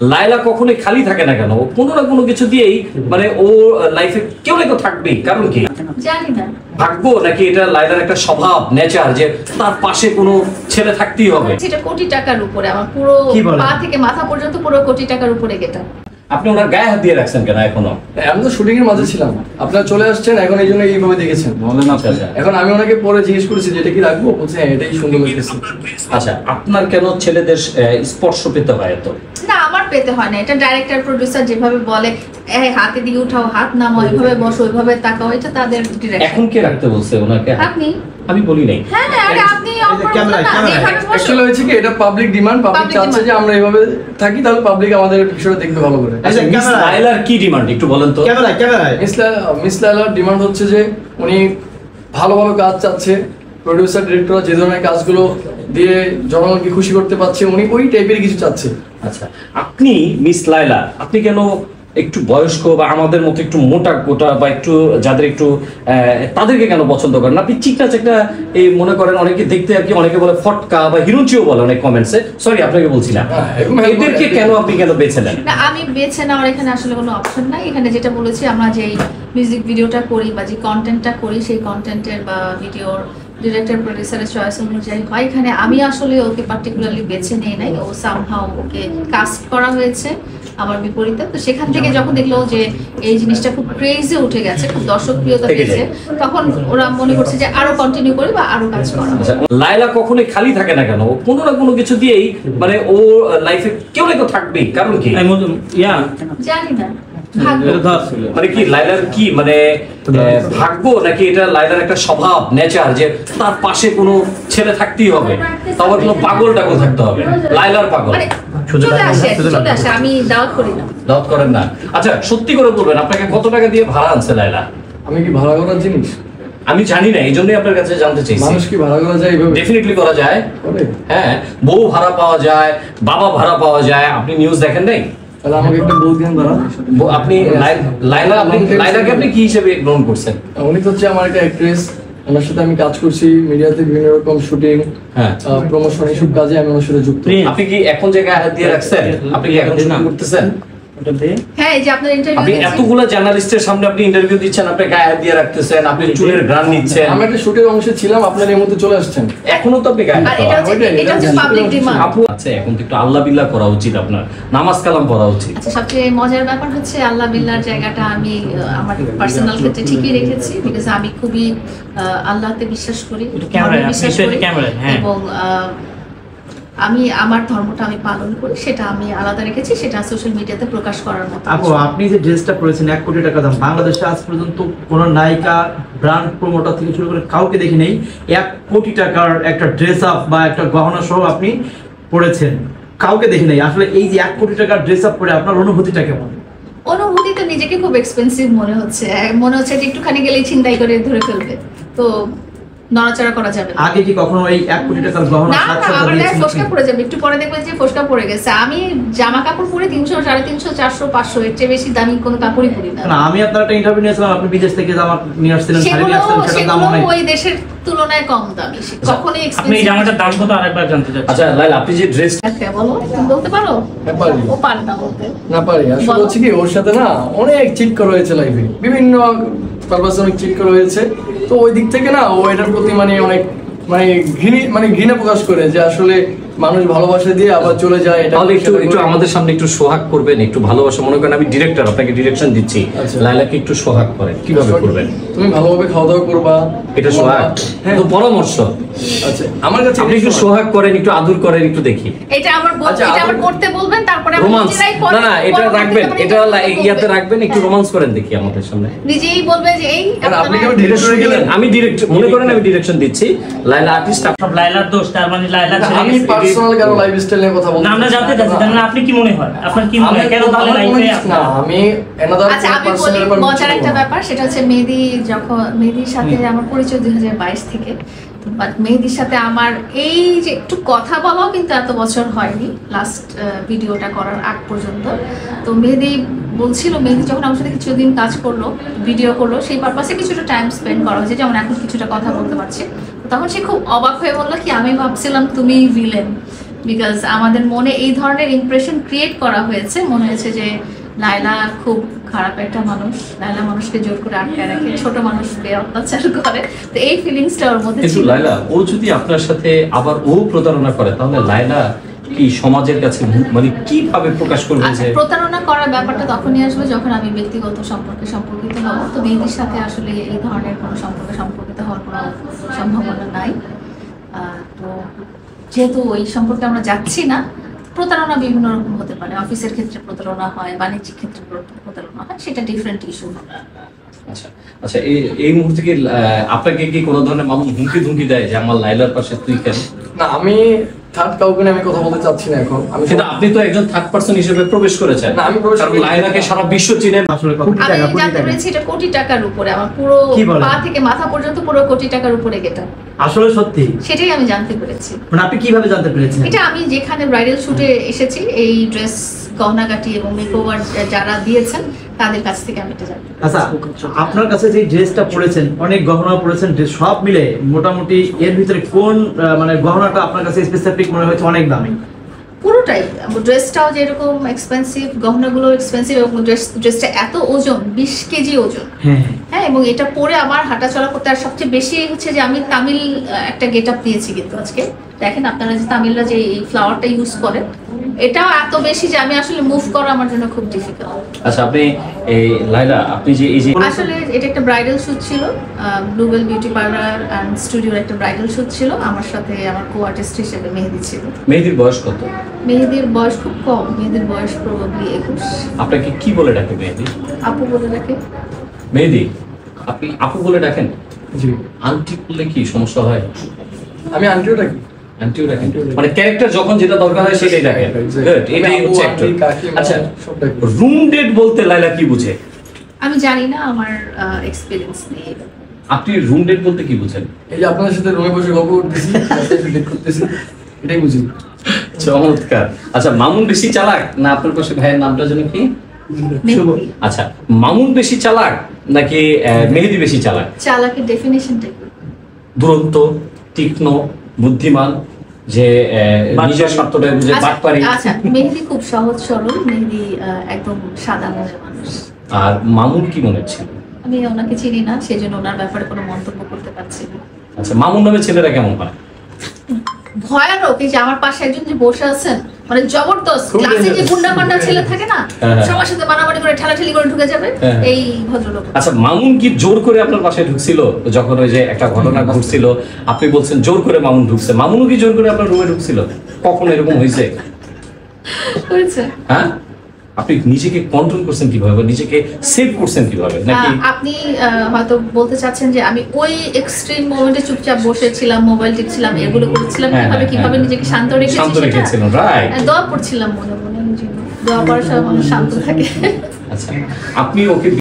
লায়লা কখনোই খালি থাকে না কেন? কোনো না কোনো কিছু দিয়েই মানে ও লাইফে কেউ না কেউ থাকবেই। কারণ কি জানি না, ভাগ্য নাকি এটা লায়লার একটা স্বভাব, নেচার, যে তার পাশে কোনো ছেলে থাকতেই হবে? সেটা কোটি টাকার উপরে, আমার পুরো পা থেকে মাথা পর্যন্ত পুরো কোটি টাকার উপরে গেটা। আপনি ওনার গায়ে হাত দিয়ে রাখছেন কেন এখনো? আমি তো শুটিং এর মাঝে ছিলাম, আপনারা চলে আসছেন এখন, এই জন্য এইভাবে দেখেছেন বলেন। আচ্ছা আচ্ছা, এখন আমি ওনাকে পরে জিজ্ঞেস করেছি যে এটা কি রাখবো, বলছে হ্যাঁ এটাই সুন্দর লাগতেছে। আচ্ছা, আপনার কেন ছেলেদের স্পর্শ পেতে হয় এত? না, আমার পেতে হয় না, এটা ডাইরেক্টর প্রোডিউসার যেভাবে বলে হাতে দিয়ে উঠাও, হাত নামাও, এইভাবে বসো, ওইভাবে তাকাও, এটা তাদের ডিরেকশন। এখন কে রাখতে বলছে ওনাকে? আপনি। আমি বলি নাই। হ্যাঁ আরে আপনি অ্যাকচুয়ালি হয়েছে কি, এটা পাবলিক ডিমান্ড, পাবলিক চাচ্ছে যে আমরা এইভাবে থাকি, তাহলে পাবলিক আমাদের বিষয়টা দেখবে ভালো করে। আচ্ছা, মিস লায়লার কি ডিমান্ড একটু বলেন তো? মিস লায়লার ডিমান্ড হচ্ছে যে উনি ভালো ভালো কাজ চাচ্ছে, প্রোডিউসার ডিরেক্টর যে ধরনের কাজগুলো দিয়ে জনগণকে খুশি করতে পারছে, উনি ওই টাইপের কিছু চাচ্ছে। আচ্ছা, আপনি মিস লায়লা, আপনি কেন একটু বয়স্ক বা আমাদের মতো একটু মোটা গোটা বা একটু যাদের একটু তাদেরকে কেন পছন্দ করেন? আপনি চিকনা চাকনা এই মনে করেন, অনেকে দেখতে আর কি, অনেকে বলে ফটকা বা হিরুচিও বলে অনেক কমেন্টসে, সরি আপনাকে বলছি না, এদেরকে কেন আপনি কেন বেছে নেন? না, আমি বেছে নেওয়ার এখানে আসলে কোনো অপশন নাই। এখানে যেটা বলেছি, আমরা যেই মিউজিক ভিডিওটা করি বা যে কন্টেন্টটা করি, সেই কন্টেন্টের বা ভিডিওর ডিরেক্টর প্রোডিউসারের চয়েস অনুযায়ী হয়। এখানে আমি আসলে ওকে পার্টিকুলারলি বেছে নিয়ে নাই, ও সামহাও ওকে কাস্ট করা হয়েছে আমার বিপরীতে। তো সেখান থেকে যখন দেখলো যে এই জিনিসটা খুব ক্রেজি উঠে গেছে, খুব দর্শকপ্রিয়তা পেয়েছে, তখন ওরা মনে করছে যে আরো কন্টিনিউ করি বা আরো কাজ করা। লায়লা কখনোই খালি থাকে না কেন? কোনো না কোনো কিছু দিয়েই মানে ও লাইফে কেউ না কেউ থাকবেই। কারণ কি জানি না, মানে কি লায়লার কি মানে ভাগ্য নাকি এটা লায়লার একটা স্বভাব, নেচার, যে তার পাশে কোনো ছেলে থাকতেই হবে, তারপর কোনো পাগল টাগল থাকতে হবে? লায়লার পাগল চলে আসে, আমি দাওয়াত করি না। দাওয়াত করেন না? আচ্ছা, সত্যি করে বলবেন, আপনাকে কত টাকা দিয়ে ভাড়া আনছে লায়লা? আমি কি ভাড়া করার জিনিস? আমি জানি না, এই জন্যই আপনার কাছে জানতে চাইছি। মানুষ কি ভাড়া করা যায় এইভাবে? ডেফিনেটলি করা যায়। হ্যাঁ, বউ ভাড়া পাওয়া যায়, বাবা ভাড়া পাওয়া যায়। আপনি নিউজ দেখেন নাই? তাহলে আমাকে একটা বউ দিন ভাড়া। আপনি লায়লাকে আপনি কি হিসেবে গ্রহণ করছেন? উনি তো হচ্ছে আমার একটা অ্যাক্ট্রেস, ওনার সাথে আমি কাজ করছি মিডিয়াতে, বিভিন্ন রকম শুটিং, প্রমোশন, এইসব কাজে আমি ওনার সাথে যুক্ত। আপনি কি এখন জায়গায় হাত দিয়ে রাখছেন? আপনি কি এখন শুরু করতেছেন? হ্যাঁ, এই যে আপনার ইন্টারভিউ, আপনি এতগুলো জার্নালিস্টের সামনে আপনি ইন্টারভিউ দিচ্ছেন, আপনি গায়ে হাত দিয়ে রাখতেছেন, আপনি চুলের গ্রান নিচ্ছেন। আমি একটা শুটের অংশে ছিলাম, আপনার এই মুহূর্তে চলে আসছেন, এখনো তো আপনি গায়ে হাত এটা হচ্ছে পাবলিক ডিমান্ড। আপু আছে, এখন তো একটু আল্লাহ বিল্লাহ করা উচিত, আপনার নামাজ কালাম পড়া উচিত। আচ্ছা, সবচেয়ে মজার ব্যাপার হচ্ছে আল্লাহ বিল্লাহর জায়গাটা আমি আমার পার্সোনাল ক্ষেত্রে ঠিকই রেখেছি, বিকজ আমি খুবই আল্লাহতে বিশ্বাস করি, এবং আমি আমার ধর্মটা আমি পালন করি, সেটা আমি আলাদা রেখেছি, সেটা সোশ্যাল মিডিয়াতে প্রকাশ করার মতো। আপু, আপনি যে ড্রেসটা পরেছেন 1 কোটি টাকা দাম, বাংলাদেশে আজ পর্যন্ত কোনো নায়িকা, ব্র্যান্ড প্রমোটার থেকে শুরু করে কাউকে দেখি নেই 1 কোটি টাকার একটা ড্রেস আপ বা একটা গহনা সহ আপনি পরেছেন, কাউকে দেখি নেই। আসলে এই যে 1 কোটি টাকার ড্রেস আপ পরে আপনার অনুভূতিটা কেমন? অনুভূতি তো নিজেকে খুব এক্সপেন্সিভ মনে হচ্ছে যে একটুখানি গেলেই ছিনতাই করে ধরে ফেলবে, তো নড়াচড়া করা যাবে না। আগে কি কখনো এই 1 কোটি টাকার গহনা না, আমার গায়ে ফসকা পড়ে যাবে, একটু পরে দেখবেন যে ফসকা পড়ে গেছে। আমি জামা কাপড় পরে 300, 350, 400, 500 এর চেয়ে বেশি দামি কোনো কাপড়ই পরি না। না, আমি আপনার একটা ইন্টারভিউ নিয়েছিলাম, আপনি বিদেশ থেকে জামা নিয়ে আসছিলেন, শাড়ি নিয়ে আসছিলেন, সেটার দাম অনেক, ওই দেশের তুলনায় কম দামি, কখনোই এক্সপেন্সিভ। আপনি এই জামাটার দাম কত আরেকবার জানতে চাচ্ছি। আচ্ছা লায়লা, আপনি যে ড্রেস বলো, তুমি বলতে পারো? পারি। ও পারে না বলতে। না পারি, আসলে হচ্ছে কি, ওর সাথে না অনেক চিট করা হয়েছে লাইফে, বিভিন্ন পারপাসে অনেক চিট করা হয়েছে, তো ওই দিক থেকে না ও এটার প্রতি অনেক ঘৃণা প্রকাশ করে, যে আসলে মানুষ ভালোবাসা দিয়ে আবার চলে যায়। এটা একটু আমাদের সামনে একটু সোহাগ করবেন, একটু ভালোবাসা, মনে করেন আমি ডিরেক্টর, আপনাকে ডিরেকশন দিচ্ছি, লায়লাকে একটু সোহাগ করেন, কিভাবে করবেন? তুমি ভালোভাবে খাওয়া দাওয়া করবা, এটা সোহাগ? হ্যাঁ, তো পরামর্শ। আচ্ছা, আমার কাছে আপনি একটু সোহাগ করেন, একটু আদর করেন, একটু দেখি। এটা আমার করতে বলবেন, তারপরে আমি রোমান্স, নিজেই না এটা রাখবেন, এটা ইয়াতে রাখবেন, একটু রোমান্স করেন দেখি আমাদের সামনে। নিজেই বলবে যে এই আপনি কেন ডিরেক্টর গেলেন? আমি ডিরেক্টর, মনে করেন আমি ডিরেকশন দিচ্ছি, লায়লা আর্টিস্ট, সব লায়লার দোষ, তার মানে লায়লা ছেড়ে আমি গেছে। পার্সোনাল কারো লাইফস্টাইল নিয়ে কথা বলতে না, আমরা জানতে চাচ্ছি, তার মানে আপনি কি মনে হয়, আপনার কি মনে হয় কেন তাহলে লাইফে না আমি এনাদার আচ্ছা, আমি বলি মজার একটা ব্যাপার, সেটা হচ্ছে মেহেদির সাথে আমার পরিচয় 2022 থেকে, বাট মেহেদির সাথে আমার এই যে একটু কথা বলাও কিন্তু এত বছর হয়নি, লাস্ট ভিডিওটা করার আগ পর্যন্ত। তো মেহেদি যখন আমার সাথে কিছুদিন কাজ করলো, ভিডিও করলো, সেই পারপাসে কিছুটা টাইম স্পেন্ড করা হয়েছে, যেমন এখন কিছুটা কথা বলতে পারছি, তখন সে খুব অবাক হয়ে বললো কি, আমি ভাবছিলাম তুমি ভিলেন। বিকজ আমাদের মনে এই ধরনের ইমপ্রেশন ক্রিয়েট করা হয়েছে, মনে হয়েছে যে লায়লা খুব খারাপ একটা মানুষ, লায়লা মানুষকে জোর করে আটকায় রাখে, ছোট মানুষকে অত্যাচার করে। তো এই ফিলিংসটা ওর মধ্যে কিন্তু ছিল। লায়লা, ও যদি আপনার সাথে আবার ও প্রতারণা করে, তাহলে লায়লা কি সমাজের কাছে মানে কিভাবে প্রকাশ করবে আচ্ছা, যে প্রতারণা করার ব্যাপারটা তখনই আসবে যখন আমি ব্যক্তিগত সম্পর্কে সম্পর্কিত হব। তো মেহেদির সাথে আসলে এই ধরনের কোনো সম্পর্কে সম্পর্কিত হওয়ার কোনো সম্ভাবনা নাই। তো যেহেতু ওই সম্পর্কে আমরা যাচ্ছি না, প্রতারণা বিভিন্ন রকম হতে পারে, অফিসের ক্ষেত্রে প্রতারণা হয়, বাণিজ্যিক ক্ষেত্রে প্রতারণা হয়, সেটা ডিফারেন্ট ইস্যু হবে। আচ্ছা আচ্ছা, এই মুহূর্তে কি আপনাকে কি কোনো ধরনের মামুন হুমকি ধুমকি দেয় যে আমার লায়লার পাশে তুই কেন? না, আমি থার্ড কাউকে নিয়ে আমি কথা বলতে চাচ্ছি না এখন। আমি কিন্তু আপনি তো একজন থার্ড পারসন হিসেবে প্রবেশ করেছেন। না, আমি প্রবেশ কারণ করিনি। লায়লাকে সারা বিশ্ব চিনে। আসলে কত আমি টাকা, কোটি জানতে টাকা? পেরেছি এটা কোটি টাকার উপরে, আমার পুরো কি বলেন? পা থেকে মাথা পর্যন্ত পুরো কোটি টাকার উপরে গেটা, আসলে সত্যি? সেটাই আমি জানতে পেরেছি। মানে আপনি কিভাবে জানতে পেরেছেন? এটা আমি যেখানে ব্রাইডাল শুটে এসেছি, এই ড্রেস গহনাগাটি এবং মেকওভার যারা দিয়েছেন তাদের কাছ থেকে আমি এটা জানি। আচ্ছা, আপনার কাছে যে ড্রেসটা পরেছেন, অনেক গহনা পরেছেন, সব মিলে মোটামুটি এর ভিতরে কোন মানে গহনাটা আপনার কাছে স্পেসিফিক মনে হয়েছে অনেক দামি? পুরোটাই, ড্রেসটাও যেরকম এক্সপেন্সিভ, গহনাগুলো এক্সপেন্সিভ, এবং ড্রেসটা এত ওজন, 20 কেজি ওজন। হ্যাঁ হ্যাঁ, এবং এটা পরে আমার হাঁটাচলা করতে, আর সবচেয়ে বেশি হচ্ছে যে আমি তামিল একটা গেট আপ দিয়েছি কিন্তু আজকে দেখেন আপনারা যে তামিলরা যে এই ফ্লাওয়ারটা ইউজ করে, এটাও এত বেশি যে আমি আসলে মুভ করা আমার জন্য খুব ডিফিকাল্ট। আচ্ছা, আপনি এই লায়লা, আপনি যে এই যে আসলে এটা একটা ব্রাইডাল শুট ছিল, ব্লুবেল বিউটি পার্লার অ্যান্ড স্টুডিওর একটা ব্রাইডাল শুট ছিল। আমার সাথে আমার কো আর্টিস্ট হিসেবে মেহেদি ছিল। মেহেদির বয়স কত? মেহেদির বয়স খুব কম, মেহেদির বয়স প্রবাবলি 21। আপনাকে কি বলে ডাকে মেহেদি? আপু বলে রাখে। মেহেদি, আপনি আপু বলে ডাকেন? জি, আন্টি বললে কি সমস্যা হয়? আমি আন্টিও ডাকি। আন্টিও ডাকেন, মানে ক্যারেক্টার যখন যেটা দরকার হয় সেটাই ডাকেন। Good, এটাই হচ্ছে actor। আচ্ছা, রুম ডেট বলতে লায়লা কি বুঝে? আমি জানি না, আমার এক্সপিরিয়েন্স নেই। আপনি রুম ডেট বলতে কি বুঝেন? এই যে আপনাদের সাথে রুমে বসে গল্প করতেছি, ডেট করতেছি, এটাই বুঝি। চমৎকার। আচ্ছা, মামুন বেশি চালাক না আপনার পাশে ভাইয়ের নামটা যেন কি? মেহেদি। আচ্ছা, মামুন বেশি চালাক নাকি মেহেদি বেশি চালাক? চালাকের ডেফিনেশনটা কি? দুরন্ত, তীক্ষ্ণ, বুদ্ধিমান, যে নিজের স্বার্থটা বুঝে বাটপারি। আচ্ছা, মেহেদি খুব সহজ সরল, মেহেদি একদম সাদা মনের মানুষ। আর মামুন কি মনে ছিল? আমি ওনাকে চিনি না, সেই জন্য ওনার ব্যাপারে কোনো মন্তব্য করতে পারছি না। আচ্ছা, মামুন নামে ছেলেরা কেমন হয়? ভয়ানক। এই যে আমার পাশে একজন যে বসে আছেন, মানে জবরদস্ত, খুব ক্লাসে যে dangerous। গুন্ডা পান্ডা ছেলে থাকে না, হ্যাঁ। সবার সাথে মারামারি করে ঠেলাঠেলি করে ঢুকে যাবে, হ্যাঁ। এই ভদ্রলোক। আচ্ছা, মামুন কি জোর করে আপনার বাসায় ঢুকছিল যখন ওই যে একটা ঘটনা ঘটছিল? আপনি বলছেন জোর করে মামুন ঢুকছে, মামুনও কি জোর করে আপনার রুমে ঢুকছিল? কখনো এরকম হয়েছে? হয়েছে। হ্যাঁ, আপনি নিজেকে কন্ট্রোল করছেন কিভাবে, নিজেকে সেভ করছেন কিভাবে? নাকি আপনি হয়তো বলতে চাচ্ছেন যে আমি ওই এক্সট্রিম মোমেন্টে চুপচাপ বসেছিলাম, মোবাইল টিপছিলাম, এগুলো করছিলাম, হ্যাঁ, কিভাবে হ্যাঁ, কিভাবে হ্যাঁ। নিজেকে শান্ত রেখেছি শান্ত সেটা? রেখেছিলেন, রাইট। দোয়া পড়ছিলাম মনে মনে, দোয়া পড়ার সময় মানুষ শান্ত থাকে। আচ্ছা, আপনি ওকে